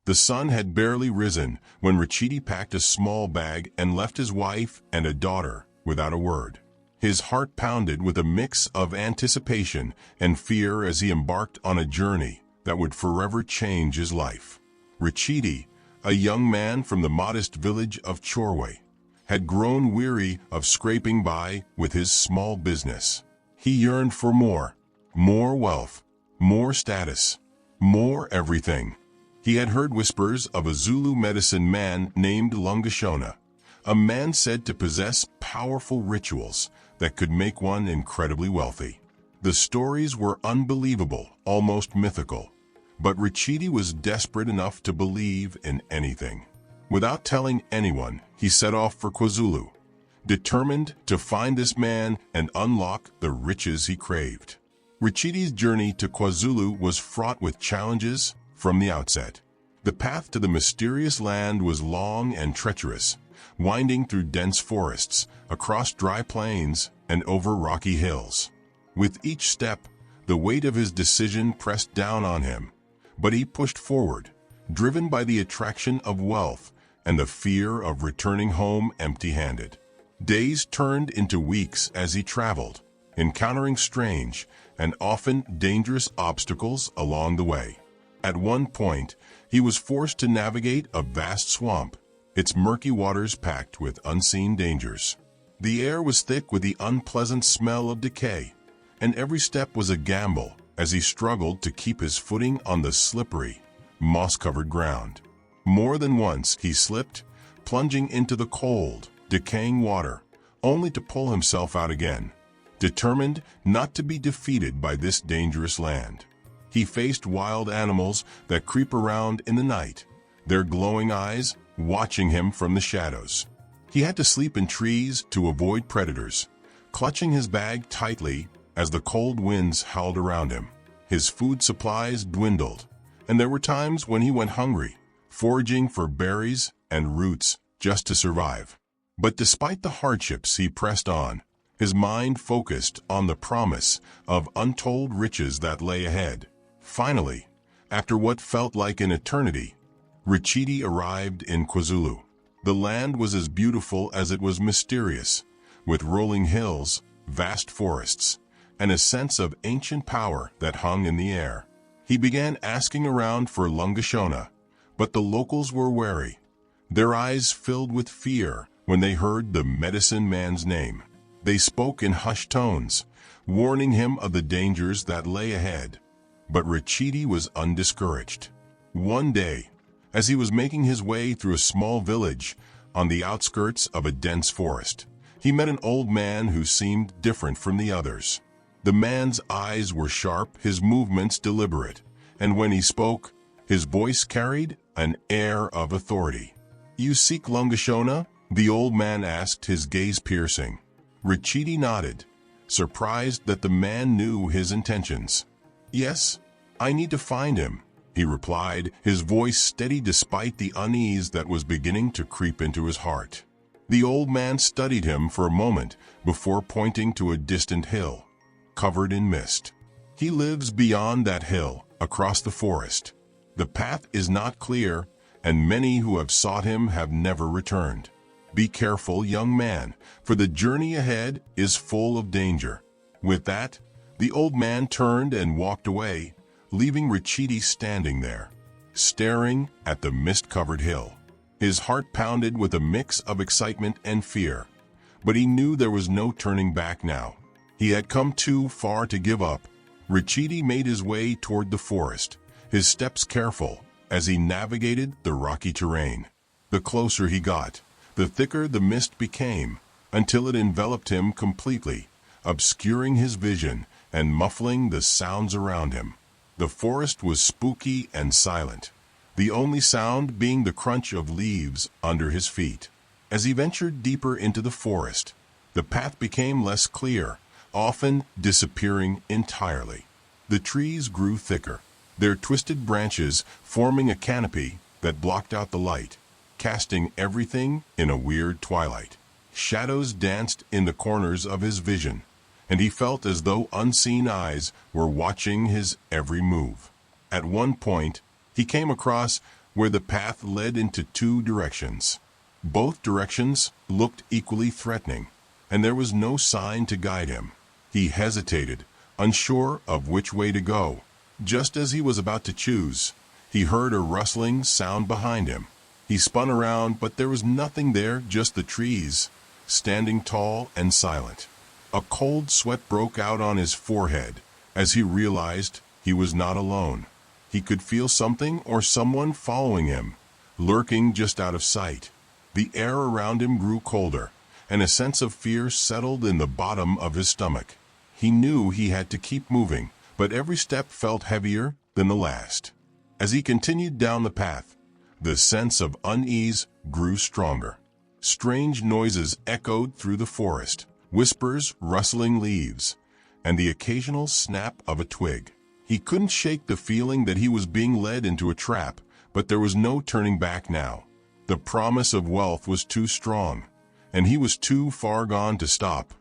The sun had barely risen when Rachidi packed a small bag and left his wife and a daughter without a word. His heart pounded with a mix of anticipation and fear as he embarked on a journey that would forever change his life. Rachidi, a young man from the modest village of Chorwe, had grown weary of scraping by with his small business. He yearned for more wealth, more status, more everything. He had heard whispers of a Zulu medicine man named Lashona, a man said to possess powerful rituals that could make one incredibly wealthy. The stories were unbelievable, almost mythical, but Rachidi was desperate enough to believe in anything. Without telling anyone, he set off for KwaZulu, determined to find this man and unlock the riches he craved. Rachidi's journey to KwaZulu was fraught with challenges from the outset. The path to the mysterious land was long and treacherous, winding through dense forests, across dry plains, and over rocky hills. With each step, the weight of his decision pressed down on him, but he pushed forward, driven by the attraction of wealth and the fear of returning home empty-handed. Days turned into weeks as he traveled, encountering strange and often dangerous obstacles along the way. At one point, he was forced to navigate a vast swamp, its murky waters packed with unseen dangers. The air was thick with the unpleasant smell of decay, and every step was a gamble as he struggled to keep his footing on the slippery, moss-covered ground. More than once he slipped, plunging into the cold, decaying water, only to pull himself out again, determined not to be defeated by this dangerous land. He faced wild animals that creep around in the night, their glowing eyes watching him from the shadows. He had to sleep in trees to avoid predators, clutching his bag tightly as the cold winds howled around him. His food supplies dwindled, and there were times when he went hungry, foraging for berries and roots just to survive. But despite the hardships, he pressed on, his mind focused on the promise of untold riches that lay ahead. Finally, after what felt like an eternity, Rachidi arrived in KwaZulu. The land was as beautiful as it was mysterious, with rolling hills, vast forests, and a sense of ancient power that hung in the air. He began asking around for Lashona, but the locals were wary, their eyes filled with fear when they heard the medicine man's name. They spoke in hushed tones, warning him of the dangers that lay ahead. But Rachidi was undiscouraged. One day, as he was making his way through a small village on the outskirts of a dense forest, he met an old man who seemed different from the others. The man's eyes were sharp, his movements deliberate, and when he spoke, his voice carried an air of authority. "You seek Lashona?" the old man asked, his gaze piercing. Rachidi nodded, surprised that the man knew his intentions. "Yes, I need to find him," he replied, his voice steady despite the unease that was beginning to creep into his heart. The old man studied him for a moment before pointing to a distant hill, covered in mist. "He lives beyond that hill, across the forest. The path is not clear, and many who have sought him have never returned. Be careful, young man, for the journey ahead is full of danger." With that, the old man turned and walked away, leaving Rachidi standing there, staring at the mist-covered hill. His heart pounded with a mix of excitement and fear, but he knew there was no turning back now. He had come too far to give up. Rachidi made his way toward the forest, his steps careful as he navigated the rocky terrain. The closer he got, the thicker the mist became, until it enveloped him completely, obscuring his vision and muffling the sounds around him. The forest was spooky and silent, the only sound being the crunch of leaves under his feet. As he ventured deeper into the forest, the path became less clear, often disappearing entirely. The trees grew thicker, their twisted branches forming a canopy that blocked out the light, casting everything in a weird twilight. Shadows danced in the corners of his vision, and he felt as though unseen eyes were watching his every move. At one point, he came across where the path led into two directions. Both directions looked equally threatening, and there was no sign to guide him. He hesitated, unsure of which way to go. Just as he was about to choose, he heard a rustling sound behind him. He spun around, but there was nothing there, just the trees, standing tall and silent. A cold sweat broke out on his forehead as he realized he was not alone. He could feel something or someone following him, lurking just out of sight. The air around him grew colder, and a sense of fear settled in the bottom of his stomach. He knew he had to keep moving, but every step felt heavier than the last. As he continued down the path, the sense of unease grew stronger. Strange noises echoed through the forest, whispers, rustling leaves, and the occasional snap of a twig. He couldn't shake the feeling that he was being led into a trap, but there was no turning back now. The promise of wealth was too strong, and he was too far gone to stop.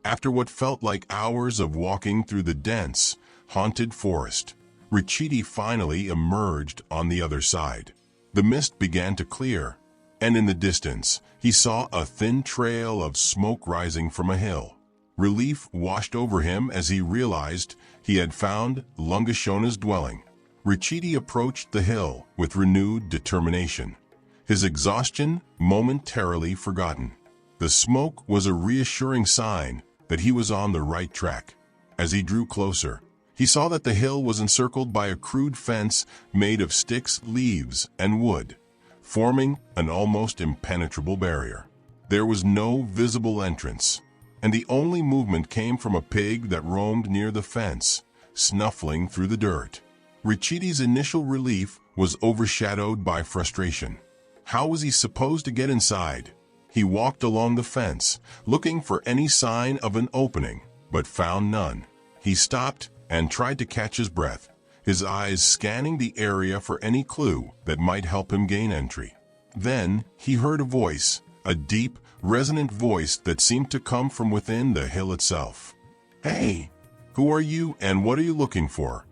After what felt like hours of walking through the dense, haunted forest, Richidi finally emerged on the other side. The mist began to clear, and in the distance, he saw a thin trail of smoke rising from a hill. Relief washed over him as he realized he had found Lungashona's dwelling. Richidi approached the hill with renewed determination, his exhaustion momentarily forgotten. The smoke was a reassuring sign that he was on the right track. As he drew closer, he saw that the hill was encircled by a crude fence made of sticks, leaves, and wood, forming an almost impenetrable barrier. There was no visible entrance, and the only movement came from a pig that roamed near the fence, snuffling through the dirt. Richidi's initial relief was overshadowed by frustration. How was he supposed to get inside? He walked along the fence, looking for any sign of an opening, but found none. He stopped and tried to catch his breath, his eyes scanning the area for any clue that might help him gain entry. Then he heard a voice, a deep, resonant voice that seemed to come from within the hill itself. "Hey, who are you and what are you looking for?"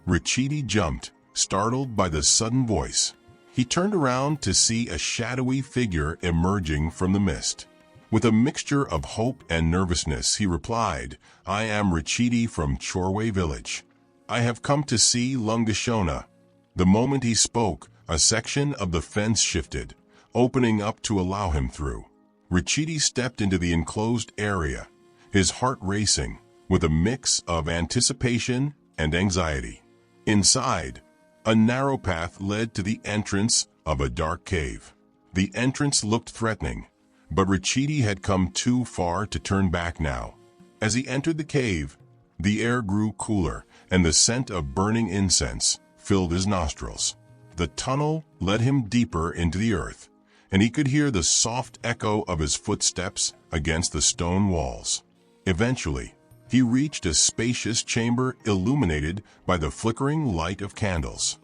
Richidi jumped, startled by the sudden voice. He turned around to see a shadowy figure emerging from the mist. With a mixture of hope and nervousness, he replied, "I am Richidi from Chorway Village. I have come to see Lungashona." The moment he spoke, a section of the fence shifted, opening up to allow him through. Richidi stepped into the enclosed area, his heart racing, with a mix of anticipation and anxiety. Inside, a narrow path led to the entrance of a dark cave. The entrance looked threatening, but Richidi had come too far to turn back now. As he entered the cave, the air grew cooler, and the scent of burning incense filled his nostrils. The tunnel led him deeper into the earth, and he could hear the soft echo of his footsteps against the stone walls. Eventually, he reached a spacious chamber illuminated by the flickering light of candles.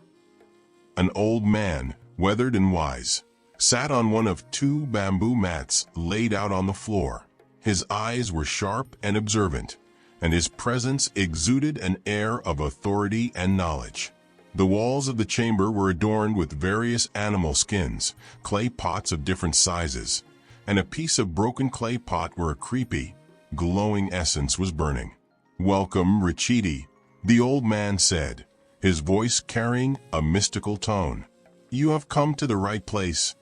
An old man, weathered and wise, sat on one of two bamboo mats laid out on the floor. His eyes were sharp and observant, and his presence exuded an air of authority and knowledge. The walls of the chamber were adorned with various animal skins, clay pots of different sizes, and a piece of broken clay pot where a creepy, glowing essence was burning. "Welcome, Richidi," the old man said, his voice carrying a mystical tone. "You have come to the right place."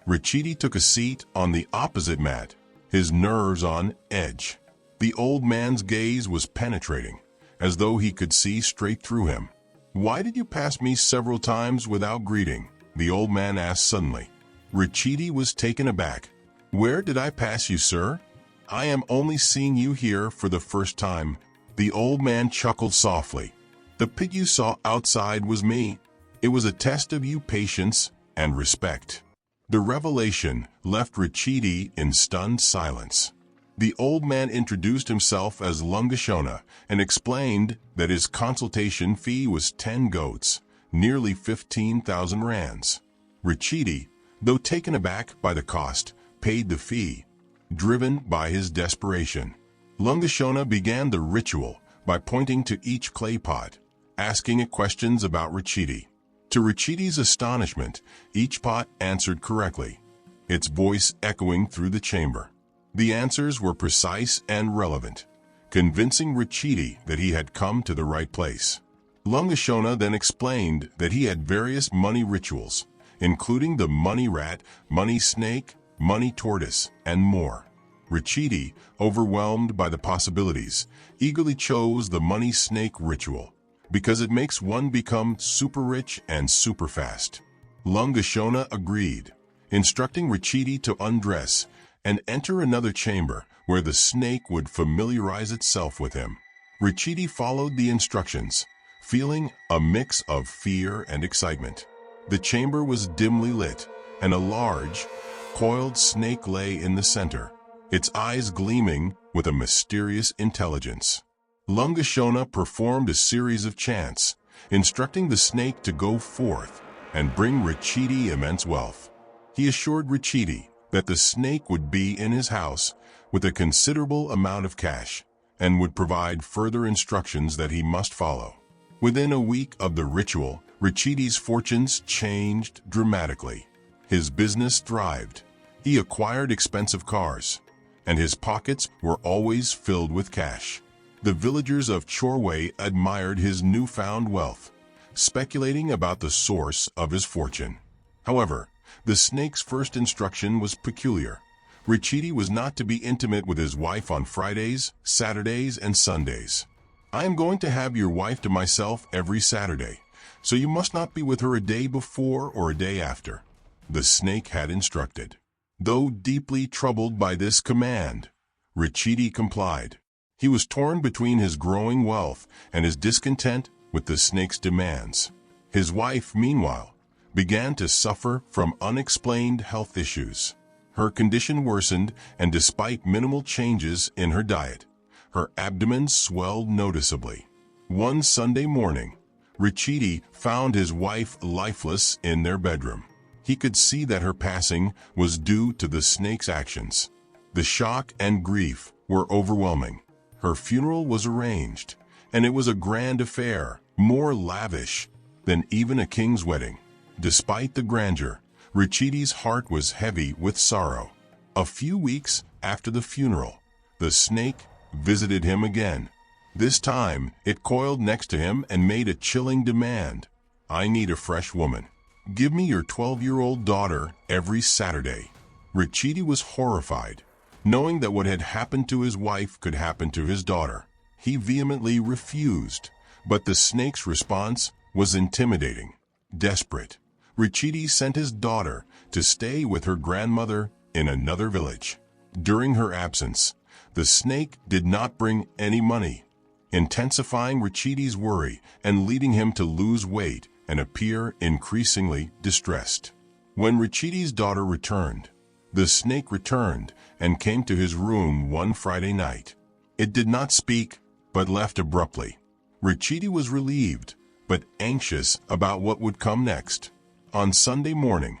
Richidi took a seat on the opposite mat, his nerves on edge. The old man's gaze was penetrating, as though he could see straight through him. "Why did you pass me several times without greeting?" the old man asked suddenly. Richidi was taken aback. "Where did I pass you, sir? I am only seeing you here for the first time." The old man chuckled softly. "The pig you saw outside was me. It was a test of your patience and respect." The revelation left Richidi in stunned silence. The old man introduced himself as Lungashona and explained that his consultation fee was 10 goats, nearly 15,000 rands. Richidi, though taken aback by the cost, paid the fee, driven by his desperation. Lungashona began the ritual by pointing to each clay pot, asking it questions about Richidi. To Richidi's astonishment, each pot answered correctly, its voice echoing through the chamber. The answers were precise and relevant, convincing Richidi that he had come to the right place. Lashona then explained that he had various money rituals, including the money rat, money snake, money tortoise, and more. Richidi, overwhelmed by the possibilities, eagerly chose the money snake ritual, because it makes one become super rich and super fast. Lashona agreed, instructing Richidi to undress and enter another chamber where the snake would familiarize itself with him. Richidi followed the instructions, feeling a mix of fear and excitement. The chamber was dimly lit, and a large, coiled snake lay in the center, its eyes gleaming with a mysterious intelligence. Lashona performed a series of chants, instructing the snake to go forth and bring Richidi immense wealth. He assured Richidi that the snake would be in his house with a considerable amount of cash and would provide further instructions that he must follow. Within a week of the ritual, Richidi's fortunes changed dramatically. His business thrived. He acquired expensive cars, and his pockets were always filled with cash. The villagers of Chorway admired his newfound wealth, speculating about the source of his fortune. However, the snake's first instruction was peculiar. Richidi was not to be intimate with his wife on Fridays, Saturdays, and Sundays. "I am going to have your wife to myself every Saturday, so you must not be with her a day before or a day after," the snake had instructed. Though deeply troubled by this command, Richidi complied. He was torn between his growing wealth and his discontent with the snake's demands. His wife, meanwhile, began to suffer from unexplained health issues. Her condition worsened, and despite minimal changes in her diet, her abdomen swelled noticeably. One Sunday morning, Richidi found his wife lifeless in their bedroom. He could see that her passing was due to the snake's actions. The shock and grief were overwhelming. Her funeral was arranged, and it was a grand affair, more lavish than even a king's wedding. Despite the grandeur, Richidi's heart was heavy with sorrow. A few weeks after the funeral, the snake visited him again. This time, it coiled next to him and made a chilling demand. "I need a fresh woman. Give me your 12-year-old daughter every Saturday." Richidi was horrified, knowing that what had happened to his wife could happen to his daughter. He vehemently refused, but the snake's response was intimidating. Desperate, Richidi sent his daughter to stay with her grandmother in another village. During her absence, the snake did not bring any money, intensifying Richidi's worry and leading him to lose weight and appear increasingly distressed. When Richidi's daughter returned, the snake returned and came to his room one Friday night. It did not speak, but left abruptly. Richidi was relieved, but anxious about what would come next. On Sunday morning,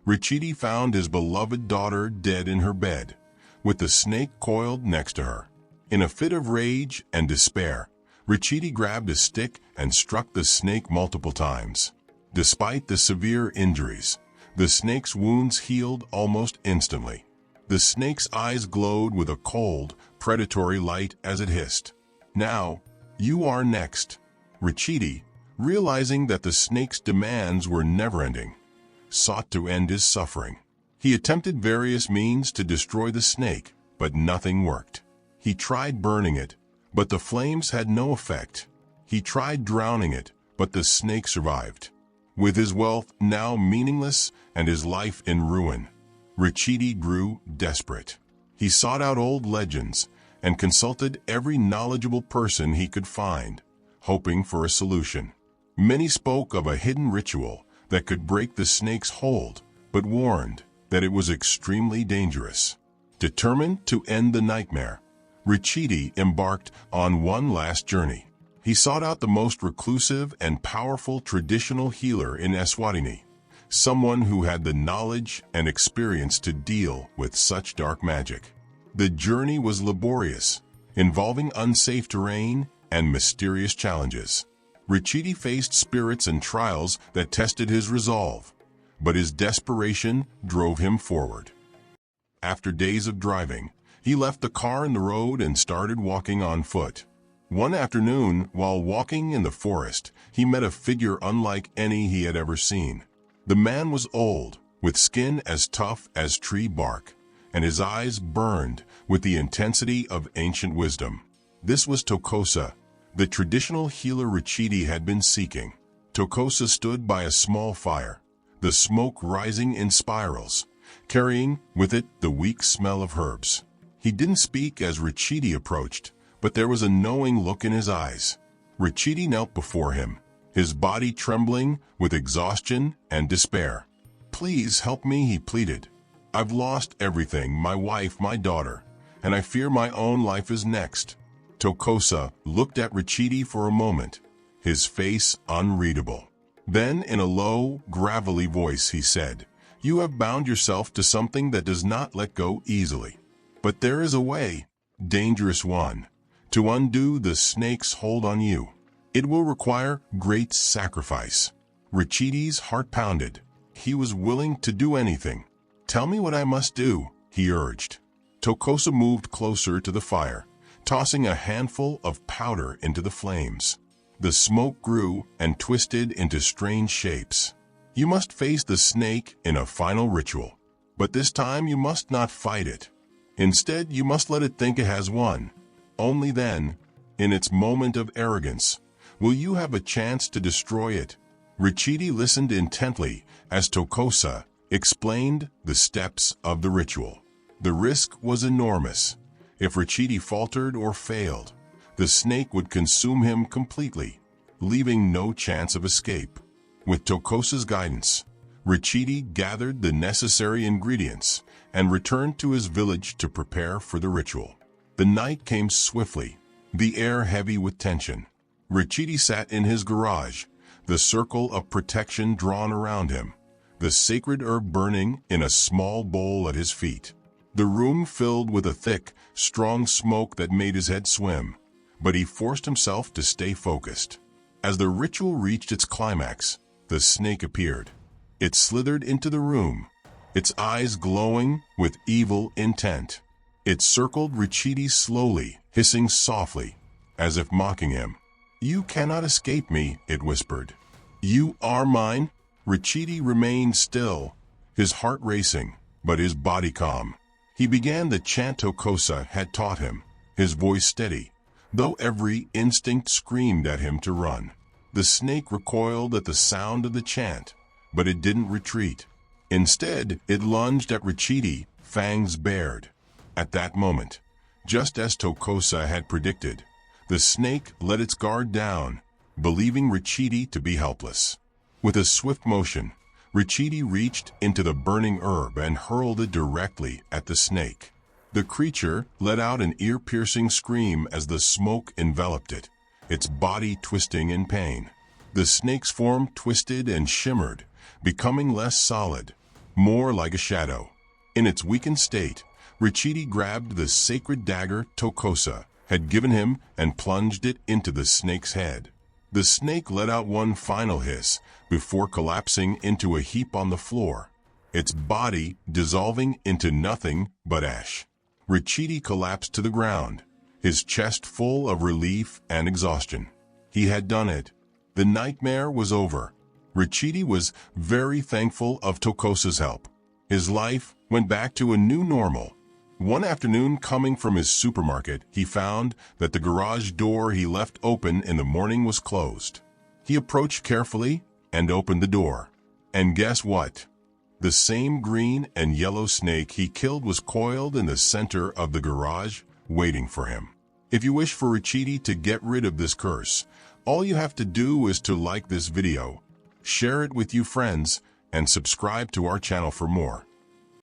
Richidi found his beloved daughter dead in her bed, with the snake coiled next to her. In a fit of rage and despair, Richidi grabbed a stick and struck the snake multiple times. Despite the severe injuries, the snake's wounds healed almost instantly. The snake's eyes glowed with a cold, predatory light as it hissed. "Now, you are next." Richidi, realizing that the snake's demands were never-ending, sought to end his suffering. He attempted various means to destroy the snake, but nothing worked. He tried burning it, but the flames had no effect. He tried drowning it, but the snake survived. With his wealth now meaningless and his life in ruin, Richidi grew desperate. He sought out old legends and consulted every knowledgeable person he could find, hoping for a solution. Many spoke of a hidden ritual that could break the snake's hold, but warned that it was extremely dangerous. Determined to end the nightmare, Richidi embarked on one last journey. He sought out the most reclusive and powerful traditional healer in Eswatini, someone who had the knowledge and experience to deal with such dark magic. The journey was laborious, involving unsafe terrain and mysterious challenges. Richidi faced spirits and trials that tested his resolve, but his desperation drove him forward. After days of driving, he left the car in the road and started walking on foot. One afternoon, while walking in the forest, he met a figure unlike any he had ever seen. The man was old, with skin as tough as tree bark, and his eyes burned with the intensity of ancient wisdom. This was Tokosa, the traditional healer Richidi had been seeking. Tokosa stood by a small fire, the smoke rising in spirals, carrying with it the weak smell of herbs. He didn't speak as Richidi approached, but there was a knowing look in his eyes. Richidi knelt before him, his body trembling with exhaustion and despair. "Please help me," he pleaded. "I've lost everything, my wife, my daughter, and I fear my own life is next." Tokosa looked at Richidi for a moment, his face unreadable. Then, in a low, gravelly voice, he said, "You have bound yourself to something that does not let go easily. But there is a way, dangerous one, to undo the snake's hold on you. It will require great sacrifice." Richidi's heart pounded. He was willing to do anything. "Tell me what I must do," he urged. Tokosa moved closer to the fire, tossing a handful of powder into the flames. The smoke grew and twisted into strange shapes. "You must face the snake in a final ritual. But this time you must not fight it. Instead, you must let it think it has won. Only then, in its moment of arrogance, will you have a chance to destroy it." Richidi listened intently as Tokosa explained the steps of the ritual. The risk was enormous. If Richidi faltered or failed, the snake would consume him completely, leaving no chance of escape. With Tokosa's guidance, Richidi gathered the necessary ingredients and returned to his village to prepare for the ritual. The night came swiftly, the air heavy with tension. Richidi sat in his garage, the circle of protection drawn around him, the sacred herb burning in a small bowl at his feet. The room filled with a thick, strong smoke that made his head swim, but he forced himself to stay focused. As the ritual reached its climax, the snake appeared. It slithered into the room, its eyes glowing with evil intent. It circled Richidi slowly, hissing softly, as if mocking him. "You cannot escape me," it whispered. "You are mine." Richidi remained still, his heart racing, but his body calm. He began the chant Tokosa had taught him, his voice steady, though every instinct screamed at him to run. The snake recoiled at the sound of the chant, but it didn't retreat. Instead, it lunged at Richidi, fangs bared. At that moment, just as Tokosa had predicted, the snake let its guard down, believing Richidi to be helpless. With a swift motion, Richidi reached into the burning herb and hurled it directly at the snake. The creature let out an ear-piercing scream as the smoke enveloped it, its body twisting in pain. The snake's form twisted and shimmered, becoming less solid, more like a shadow. In its weakened state, Richidi grabbed the sacred dagger Tokosa had given him and plunged it into the snake's head. The snake let out one final hiss before collapsing into a heap on the floor, its body dissolving into nothing but ash. Richidi collapsed to the ground, his chest full of relief and exhaustion. He had done it. The nightmare was over. Richidi was very thankful of Tokosa's help. His life went back to a new normal. One afternoon, coming from his supermarket, he found that the garage door he left open in the morning was closed. He approached carefully and opened the door. And guess what? The same green and yellow snake he killed was coiled in the center of the garage, waiting for him. If you wish for Richidi to get rid of this curse, all you have to do is to like this video, share it with your friends, and subscribe to our channel for more.